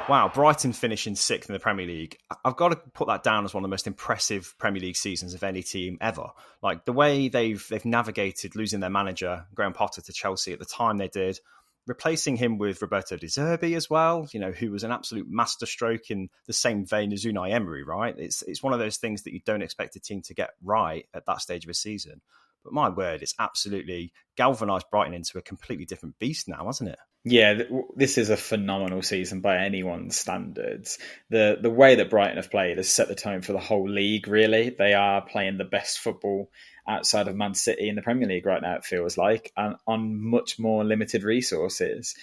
Wow, Brighton finishing sixth in the Premier League. I've got to put that down as one of the most impressive Premier League seasons of any team ever. Like the way they've navigated losing their manager, Graham Potter, to Chelsea at the time they did, replacing him with Roberto De Zerbi as well, who was an absolute masterstroke in the same vein as Unai Emery, right? It's one of those things that you don't expect a team to get right at that stage of a season. But my word, it's absolutely galvanised Brighton into a completely different beast now, hasn't it? Yeah, this is a phenomenal season by anyone's standards. The way that Brighton have played has set the tone for the whole league, really. They are playing the best football outside of Man City in the Premier League right now, it feels like, and on much more limited resources.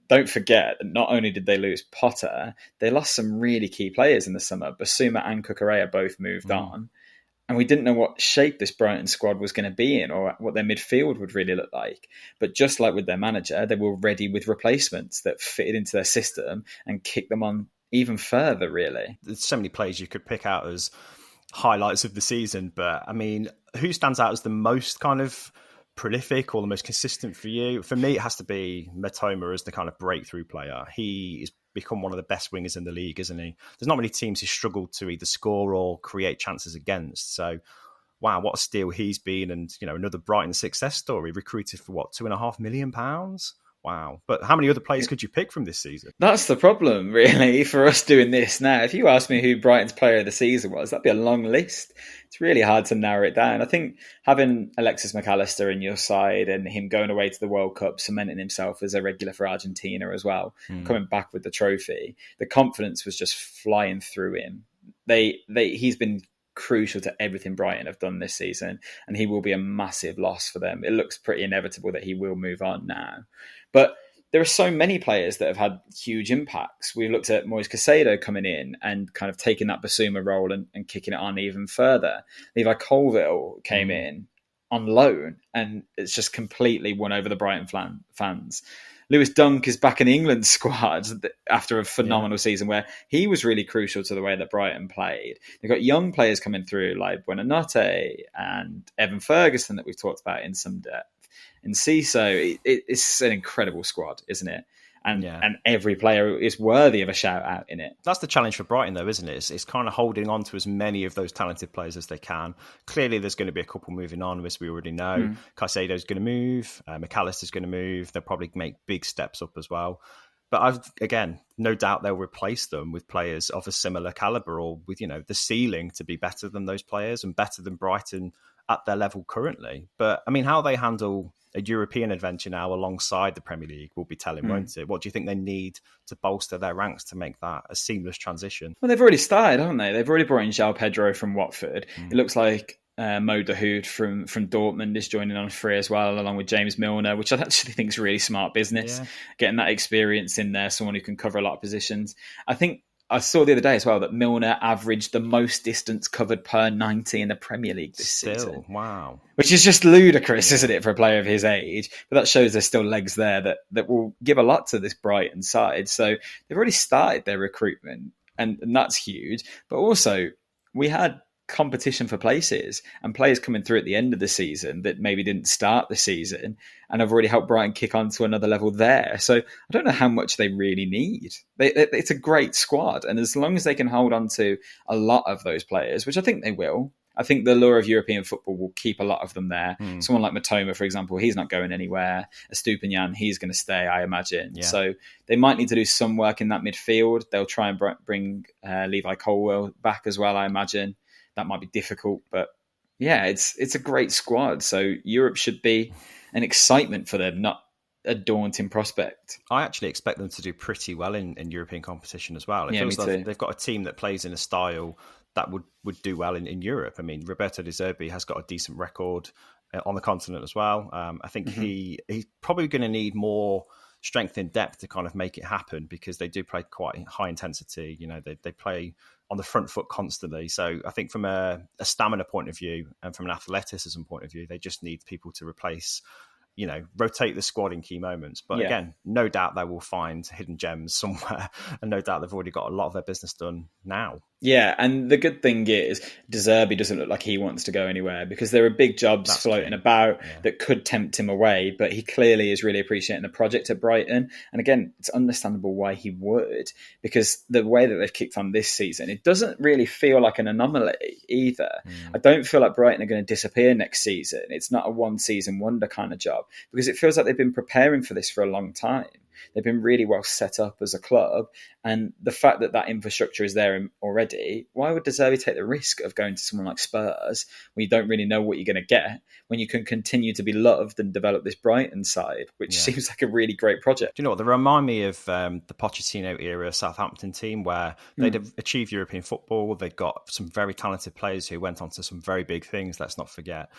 Don't forget, not only did they lose Potter, they lost some really key players in the summer. Basuma and Cucurella both moved on. And we didn't know what shape this Brighton squad was going to be in or what their midfield would really look like. But just like with their manager, they were ready with replacements that fitted into their system and kicked them on even further, really. There's so many players you could pick out as highlights of the season. But, I mean, who stands out as the most kind of prolific or the most consistent for you? For me, it has to be Matoma as the kind of breakthrough player. He is become one of the best wingers in the league, isn't he? There's not many teams who struggle to either score or create chances against. So, wow, what a steal he's been. And, another Brighton success story, recruited for what, £2.5 million? Wow. But how many other players could you pick from this season? That's the problem, really, for us doing this now. If you ask me who Brighton's player of the season was, that'd be a long list. It's really hard to narrow it down. I think having Alexis McAllister in your side and him going away to the World Cup, cementing himself as a regular for Argentina as well, coming back with the trophy, the confidence was just flying through him. He's been crucial to everything Brighton have done this season, and he will be a massive loss for them. It looks pretty inevitable that he will move on now. But there are so many players that have had huge impacts. We looked at Moise Caicedo coming in and kind of taking that Basuma role and kicking it on even further. Levi Colville came in on loan, and it's just completely won over the Brighton fans. Lewis Dunk is back in the England squad after a phenomenal season where he was really crucial to the way that Brighton played. They've got young players coming through like Buonanotte and Evan Ferguson that we've talked about in some depth. And Ciso, it's an incredible squad, isn't it? And every player is worthy of a shout out in it. That's the challenge for Brighton, though, isn't it? It's kind of holding on to as many of those talented players as they can. Clearly, there's going to be a couple moving on, as we already know. Caicedo's going to move. McAllister's going to move. They'll probably make big steps up as well. But no doubt they'll replace them with players of a similar caliber or with, the ceiling to be better than those players and better than Brighton at their level currently. But, I mean, how they handle a European adventure now alongside the Premier League will be telling, won't it? What do you think they need to bolster their ranks to make that a seamless transition? Well, they've already started, haven't they? They've already brought in João Pedro from Watford. It looks like Mo Dahoud from Dortmund is joining on free as well, along with James Milner, which I actually think is really smart business. Getting that experience in there, someone who can cover a lot of positions. I think I saw the other day as well that Milner averaged the most distance covered per 90 in the Premier League this season. Wow. Which is just ludicrous, isn't it, for a player of his age? But that shows there's still legs there that will give a lot to this Brighton side. So they've already started their recruitment, and that's huge. But also, we had competition for places and players coming through at the end of the season that maybe didn't start the season and have already helped Brighton kick on to another level there. So I don't know how much they really need. It's a great squad, and as long as they can hold on to a lot of those players, which I think they will, I think the lure of European football will keep a lot of them there. Someone like Matoma, for example, he's not going anywhere. Estupiñán, he's going to stay, I imagine. So they might need to do some work in that midfield. They'll try and bring Levi Colwell back as well, I imagine. That might be difficult, but yeah, it's a great squad. So Europe should be an excitement for them, not a daunting prospect. I actually expect them to do pretty well in European competition as well. It feels like they've got a team that plays in a style that would do well in Europe. I mean, Roberto De Zerbi has got a decent record on the continent as well. I think he's probably going to need more strength in depth to kind of make it happen, because they do play quite high intensity. They play on the front foot constantly. So I think from a stamina point of view and from an athleticism point of view, they just need people to replace, rotate the squad in key moments. But again, no doubt they will find hidden gems somewhere, and no doubt they've already got a lot of their business done now. Yeah, and the good thing is De Zerbi doesn't look like he wants to go anywhere, because there are big jobs floating about that could tempt him away, but he clearly is really appreciating the project at Brighton. And again, it's understandable why he would, because the way that they've kicked on this season, it doesn't really feel like an anomaly either. I don't feel like Brighton are going to disappear next season. It's not a one-season wonder kind of job, because it feels like they've been preparing for this for a long time. They've been really well set up as a club, and the fact that that infrastructure is there already, why would De Zerbi take the risk of going to someone like Spurs, when you don't really know what you're going to get, when you can continue to be loved and develop this Brighton side, which seems like a really great project? Do you know what? They remind me of the Pochettino era Southampton team, where they'd achieved European football. They'd got some very talented players who went on to some very big things, let's not forget.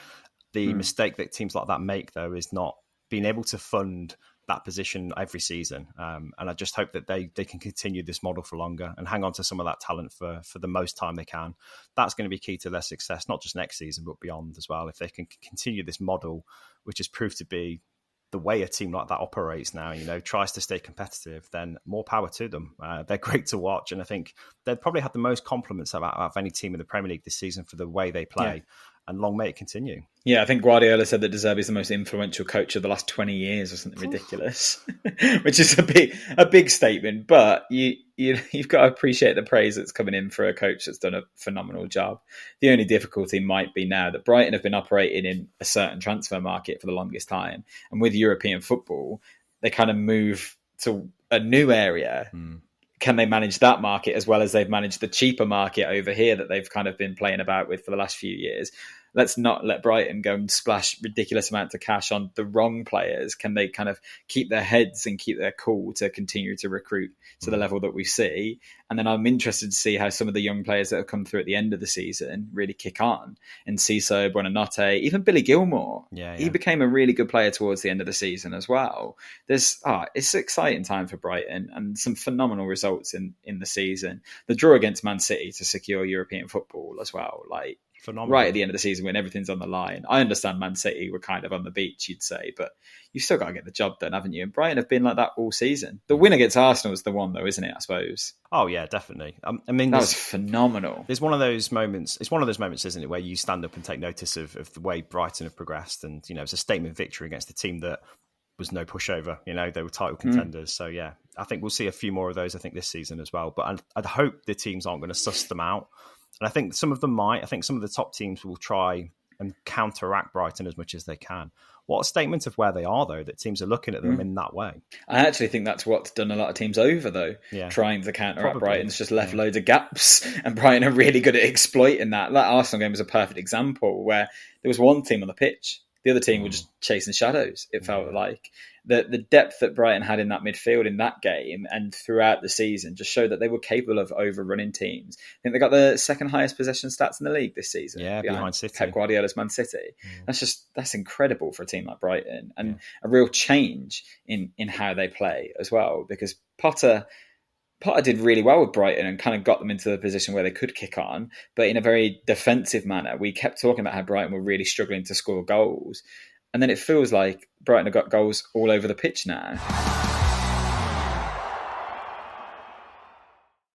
The mistake that teams like that make, though, is not being able to fund that position every season. And I just hope that they can continue this model for longer and hang on to some of that talent for the most time they can. That's going to be key to their success, not just next season, but beyond as well. If they can continue this model, which has proved to be the way a team like that operates now, tries to stay competitive, then more power to them. They're great to watch. And I think they've probably had the most compliments out of any team in the Premier League this season for the way they play. Yeah. And long may it continue. Yeah, I think Guardiola said that De Zerbi is the most influential coach of the last 20 years or something ridiculous, which is a big statement. But you've got to appreciate the praise that's coming in for a coach that's done a phenomenal job. The only difficulty might be now that Brighton have been operating in a certain transfer market for the longest time. And with European football, they kind of move to a new area. Can they manage that market as well as they've managed the cheaper market over here that they've kind of been playing about with for the last few years? Let's not let Brighton go and splash ridiculous amounts of cash on the wrong players. Can they kind of keep their heads and keep their cool to continue to recruit to the level that we see? And then I'm interested to see how some of the young players that have come through at the end of the season really kick on. And Ciso, Buonanotte, even Billy Gilmore. He became a really good player towards the end of the season as well. It's an exciting time for Brighton, and some phenomenal results in the season. The draw against Man City to secure European football as well, phenomenal. Right at the end of the season when everything's on the line. I understand Man City were kind of on the beach, you'd say, but you've still got to get the job done, haven't you? And Brighton have been like that all season. The win against Arsenal is the one, though, isn't it, I suppose? Oh, yeah, definitely. I mean, that was phenomenal. There's one of those moments, isn't it, where you stand up and take notice of the way Brighton have progressed. And, it's a statement victory against a team that was no pushover. They were title contenders. So, yeah, I think we'll see a few more of those, I think, this season as well. But I'd hope the teams aren't going to suss them out. And I think some of them might. I think some of the top teams will try and counteract Brighton as much as they can. What a statement of where they are, though, that teams are looking at them in that way. I actually think that's what's done a lot of teams over, though, trying to counteract Brighton. It's just left loads of gaps, and Brighton are really good at exploiting that. That Arsenal game was a perfect example where there was one team on the pitch. The other team were just chasing shadows, it felt like. The depth that Brighton had in that midfield in that game and throughout the season just showed that they were capable of overrunning teams. I think they got the second highest possession stats in the league this season. Yeah, behind City. Pep Guardiola's Man City. That's incredible for a team like Brighton, and a real change in how they play as well, because Potter did really well with Brighton and kind of got them into the position where they could kick on, but in a very defensive manner. We kept talking about how Brighton were really struggling to score goals. And then it feels like Brighton have got goals all over the pitch now.